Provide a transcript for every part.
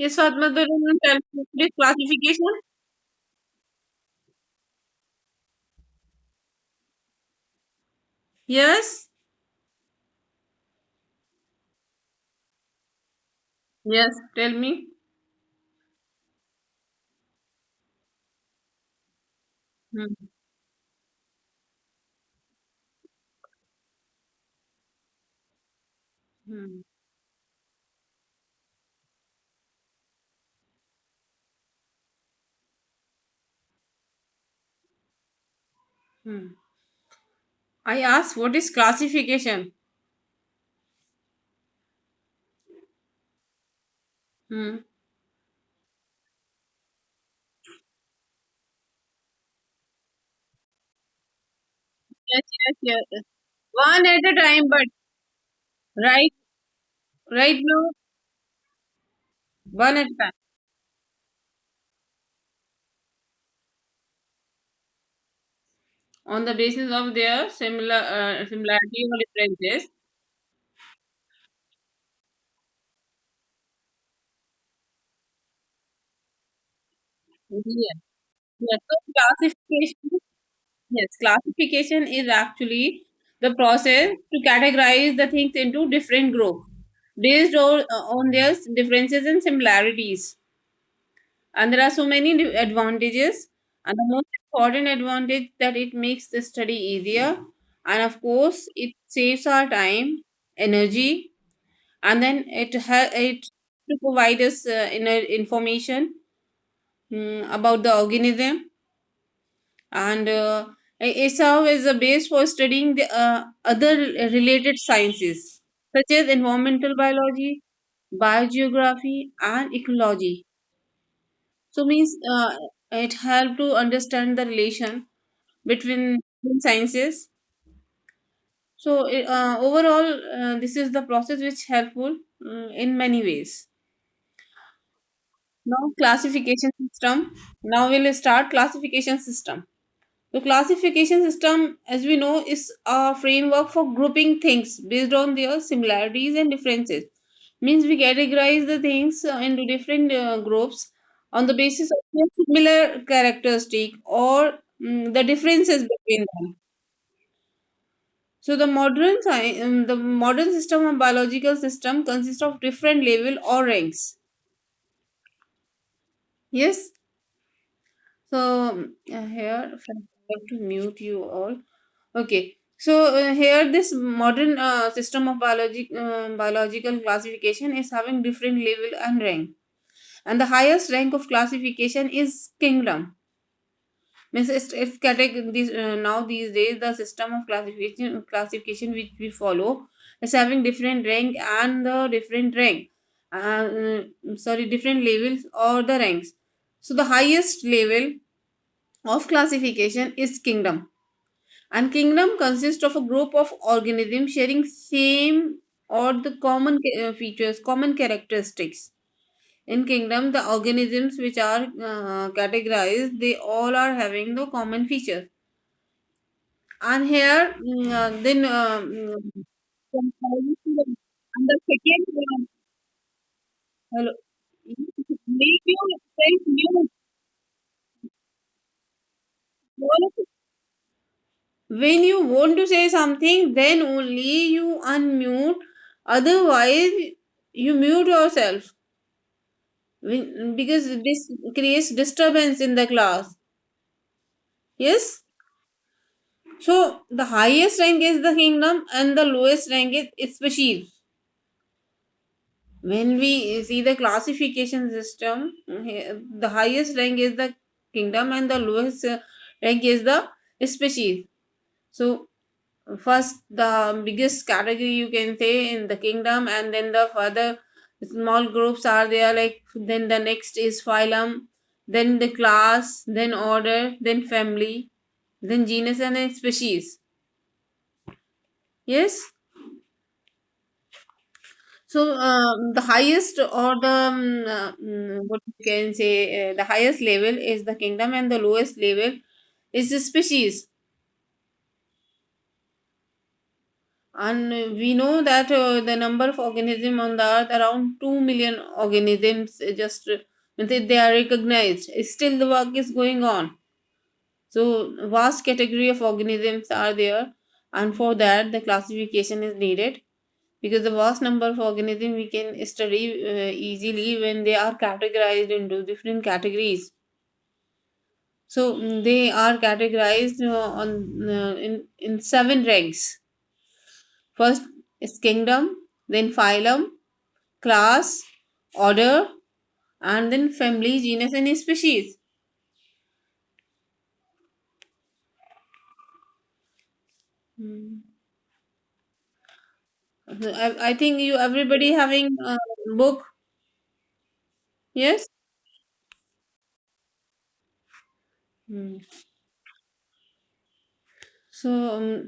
Yes, Fatma, the this classification. Yes, yes. Tell me. Hmm. Hmm. Hmm. I asked, what is classification? Hmm. Yes, yes, yes. One at a time, but right, right now, one at a time. On the basis of their similarity or differences. Yes. Yes. So classification. Yes, classification is actually the process to categorize the things into different groups based on their differences and similarities. And there are so many advantages. And the most important advantage that it makes the study easier. And of course, it saves our time, energy, and then it to provide us information about the organism, and it serves as a base for studying the other related sciences such as environmental biology, biogeography, and ecology. So means it help to understand the relation between sciences. So overall, this is the process which helpful in many ways. Now classification system. Now we'll start classification system. The classification system, as we know, is a framework for grouping things based on their similarities and differences. Means we categorize the things into different groups on the basis of their similar characteristic or the differences between them. So the modern system of biological system consists of different level or ranks. Yes. So here, I have to mute you all. Okay. So here, this modern system of biological classification is having different level and rank, and the highest rank of classification is kingdom. Means it's these now these days the system of classification which we follow is having different rank and the different rank. Sorry, different levels or the ranks. So the highest level of classification is kingdom, and kingdom consists of a group of organisms sharing same or the common features, common characteristics. In kingdom, the organisms which are categorized, they all are having the common features. And here, then and the second one, hello, make you say mute. When you want to say something, then only you unmute. Otherwise, you mute yourself. Because this creates disturbance in the class. Yes. So the highest rank is the kingdom and the lowest rank is species. When we see the classification system, the highest rank is the kingdom and the lowest rank is the species. So first the biggest category you can say in the kingdom, and then the further small groups are there, like then the next is phylum, then the class, then order, then family, then genus, and then species. Yes. So the highest or the what you can say, the highest level is the kingdom and the lowest level is the species. And we know that the number of organisms on the earth, around 2 million organisms, just means that they are recognized. Still, the work is going on. So, vast category of organisms are there, and for that, the classification is needed, because the vast number of organisms we can study easily when they are categorized into different categories. So, they are categorized in seven ranks. First is kingdom, then phylum, class, order, and then family, genus, and species. Hmm. So I think you everybody having a book. Yes. Hmm. So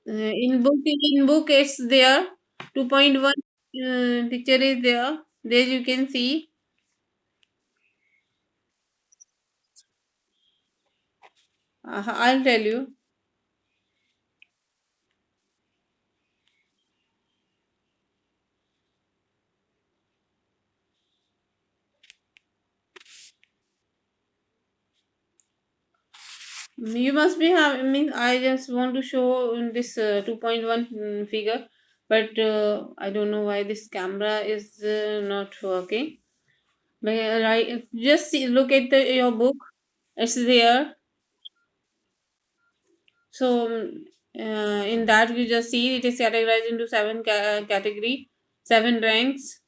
in book it's there. 2.1 picture is there. There you can see. I'll tell you. You must be having. I mean, I just want to show in this 2.1 figure, but I don't know why this camera is not working. But right, just see, look at your book. It's there. So in that you just see it is categorized into seven category, seven ranks.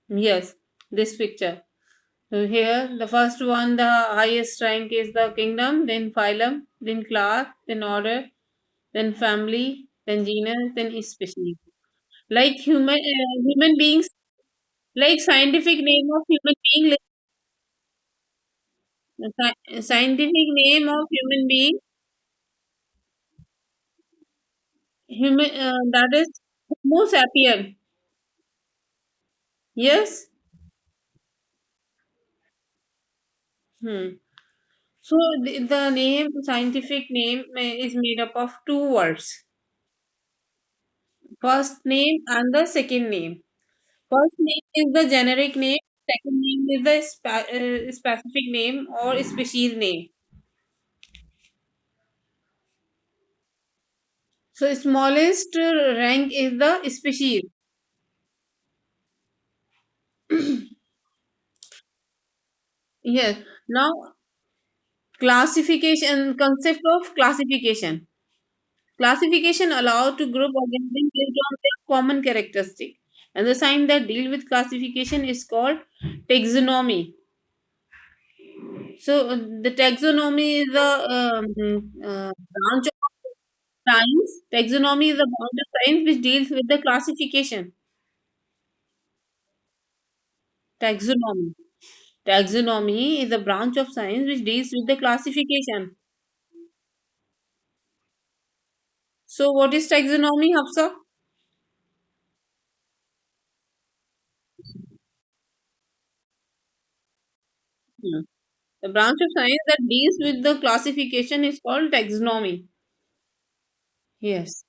Yes, this picture. So here the first one, the highest rank is the kingdom, then phylum, then class, then order, then family, then genus, then species. Like human beings, like scientific name of human being, scientific name of human being, human that is Homo sapien. Yes. Hmm. So the name, scientific name is made up of two words. First name and the second name. First name is the generic name. Second name is the specific name or species name. So smallest rank is the species. Yes. Now classification, concept of classification. Classification allow to group organisms based on their common characteristic. And the sign that deal with classification is called taxonomy. So the taxonomy is a branch of science. Taxonomy is a branch of science which deals with the classification. Taxonomy. Taxonomy is a branch of science which deals with the classification. So what is taxonomy, Hafsa? Hmm. The branch of science that deals with the classification is called taxonomy. Yes.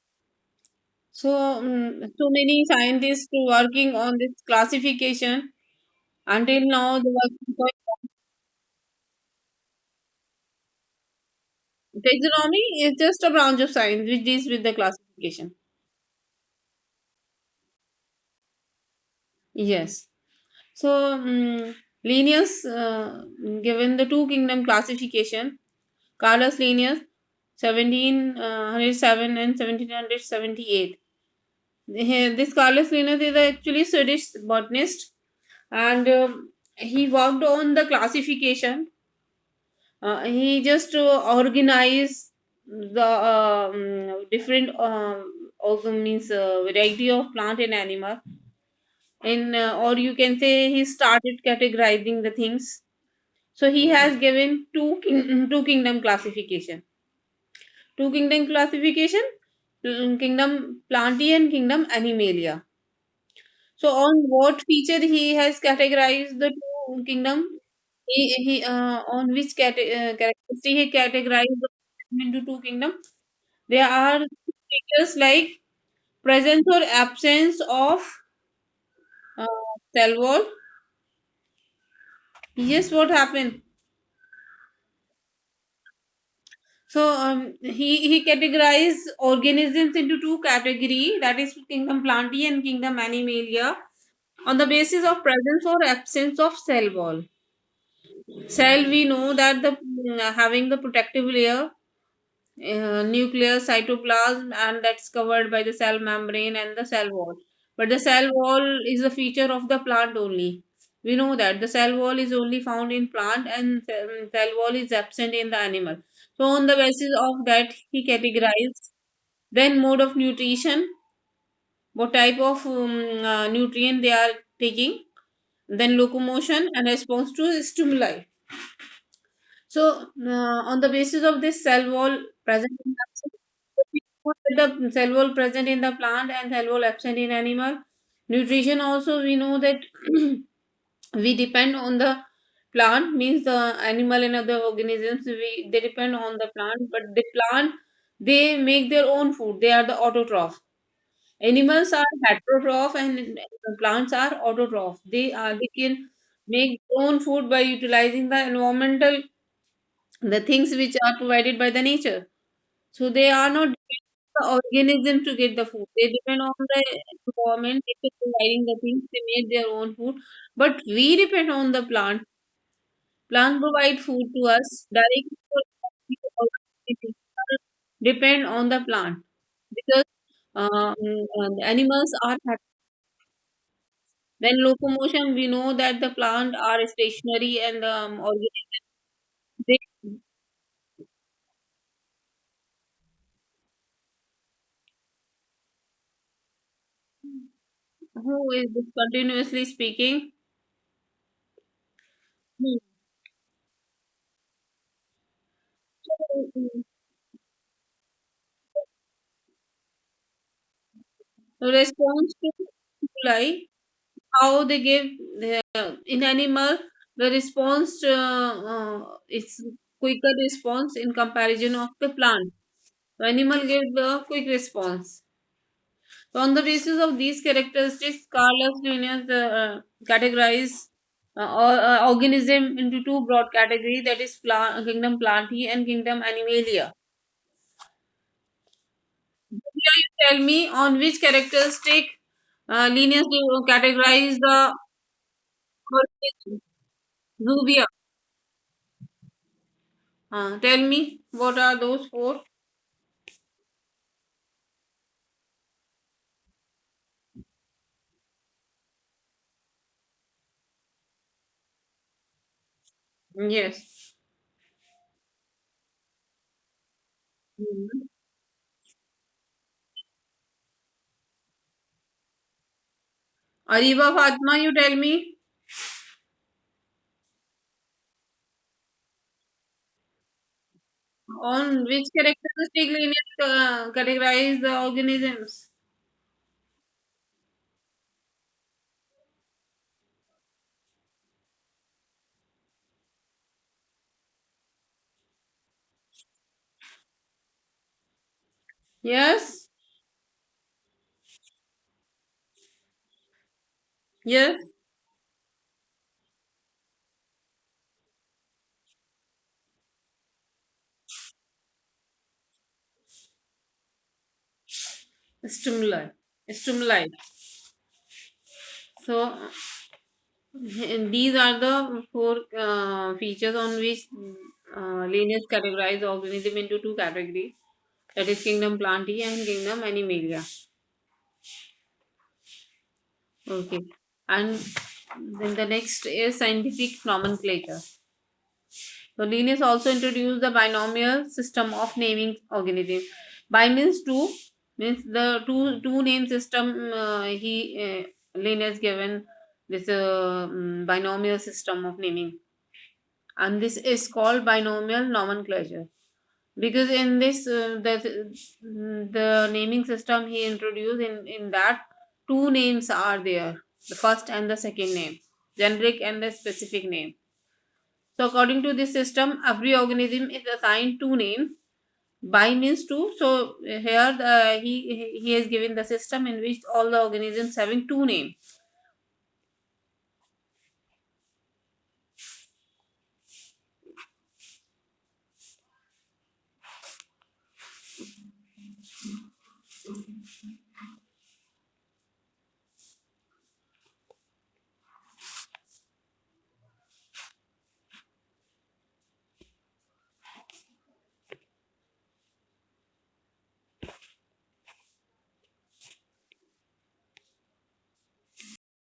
So, so many scientists working on this classification. Until now, the work is going on. Taxonomy is just a branch of science which deals with the classification. Yes. So, Linnaeus, given the two kingdom classification, Carlos Linnaeus, 1707 and 1778. This Carlos Linnaeus is actually Swedish botanist, and he worked on the classification. He just organized the different means variety of plant and animal in or you can say he started categorizing the things. So he has given two kingdom classification. Two kingdom classification, kingdom Plantae and kingdom Animalia. So on what feature he has categorized the two kingdom? He on which characteristic he categorized? into two kingdoms. There are features like presence or absence of uh, cell wall. Yes, what happened? So he categorized organisms into two category, that is kingdom Plantae and kingdom Animalia, on the basis of presence or absence of cell wall. Cell, we know that the having the protective layer, nuclear cytoplasm, and that's covered by the cell membrane and the cell wall. But the cell wall is a feature of the plant only. We know that the cell wall is only found in plant, and cell wall is absent in the animal. So on the basis of that, he categorized then mode of nutrition, what type of nutrient they are taking, then locomotion and response to stimuli. So, on the basis of this cell wall present in the cell wall present in the plant and cell wall absent in animal, nutrition also we know that we depend on the plant, means the animal and other organisms they depend on the plant, but the plant they make their own food. They are the autotroph. Animals are heterotroph and plants are autotroph. They can make their own food by utilizing the environmental, the things which are provided by the nature. So they are not dependent on the organism to get the food. They depend on the environment. They are providing the things. They made their own food. But we depend on the plant. Plant provide food to us directly. Depend on the plant because animals are then locomotion. We know that the plant are stationary and organisms. They, who is continuously speaking? Hmm. So, response to stimuli, how they give in animal, the response is quicker response in comparison of the plant. So animal give the quick response. So on the basis of these characteristics, Carlos Linnaeus categorize organism into two broad categories, that is kingdom Plantae and kingdom Animalia. Can you tell me on which characteristic Linnaeus categorize the organism? Zubia. Tell me what are those four? Yes. Mhm. Ariba Fatma, you tell me on which characteristic Linnaeus categorize the organisms. Yes. Yes. Stimuli. Stimuli. So these are the four features on which Linnaeus categorize organism into two categories. That is kingdom Plantae and kingdom Animalia. Okay. And then the next is scientific nomenclature. So Linnaeus also introduced the binomial system of naming organisms. Bi means two, means the two name system he Linnaeus given this binomial system of naming, and this is called binomial nomenclature because in this the naming system he introduced, in that two names are there, the first and the second name, generic and the specific name. So according to this system, every organism is assigned two names, Bi means two. So here he has given the system in which all the organisms having two names.